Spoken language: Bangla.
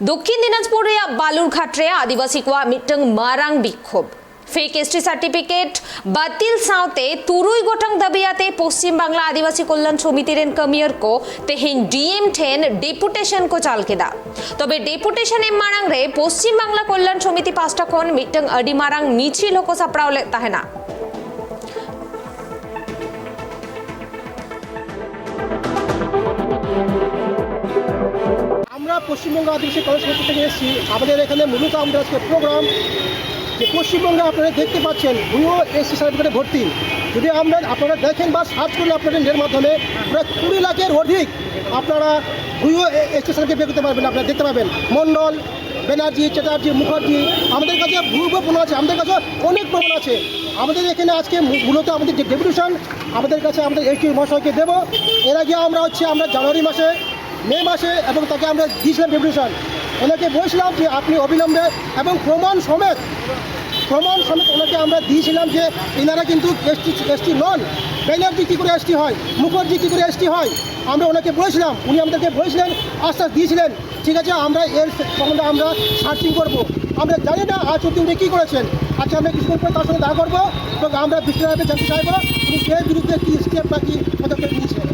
দক্ষিণ দিনাজপুর বালুরঘাট রে আদিবাসী কোয়া মিটং মারাং বিক্ষোভ फेक एसटी सर्टिफिकेट बातिल साउते तुरुई गोटंग दबियाते पश्चिम बांग्ला आदिवासी कल्याण समिति रेन कमियर को तेहिन डीएम 10 डेपुटेशन को चालकेदा तबे डेपुटेशन एम मारांग रे पश्चिम बांग्ला कल्याण समिति पांचटा कोन मिटंग अडी मारांग मिছিল को सापड़ावले ताहेना আমরা পশ্চিমবঙ্গ আদিবাসী কলেজ সমিতি থেকে এসেছি। আমাদের এখানে মূলত আমাদের আজকে প্রোগ্রাম যে পশ্চিমবঙ্গে আপনারা দেখতে পাচ্ছেন ভুয়ো এসসি সার্টিফিকেটে ভর্তি। যদি আপনারা দেখেন বা সার্চ করলে আপনাদের নেটের মাধ্যমে প্রায় 20 লাখের অধিক আপনারা ভুয়ো এসসি সার্টিফিকেট বের করতে পারবেন। আপনারা দেখতে পাবেন মণ্ডল, ব্যানার্জি, চ্যাটার্জি, মুখার্জি, আমাদের কাছে ভুয়ো প্রমাণ আছে, আমাদের কাছে অনেক প্রমাণ আছে। আমাদের এখানে আজকে মূলত আমাদের যে ডেপুটেশন আমাদের কাছে আমাদের এসটি মহাশয়কে দেবো। এর আগে আমরা জানুয়ারি মাসে, মে মাসে এবং তাকে আমরা দিয়েছিলাম ডেপুটেশন। ওনাকে বলছিলাম যে আপনি অবিলম্বে এবং প্রমাণ সমেত ওনাকে আমরা দিয়েছিলাম যে এনারা কিন্তু এসটি নন। ব্যানার্জি কী করে এসটি হয়, মুখার্জি কী করে এসটি হয়, আমরা ওনাকে বলেছিলাম। উনি আমাদেরকে বলেছিলেন, আশ্বাস দিয়েছিলেন ঠিক আছে আমরা এর সম্বন্ধে আমরা সার্চিং করবো। আমরা জানি না আজ অব্দি উনি কী করেছেন। আজকে আমরা কিছুদিন পরে তার সঙ্গে দেখা করবো এবং আমরা বিস্তারিত জানতে চাইবো উনি এর বিরুদ্ধে কী স্টেপ বা কী পদক্ষেপ নিয়েছেন।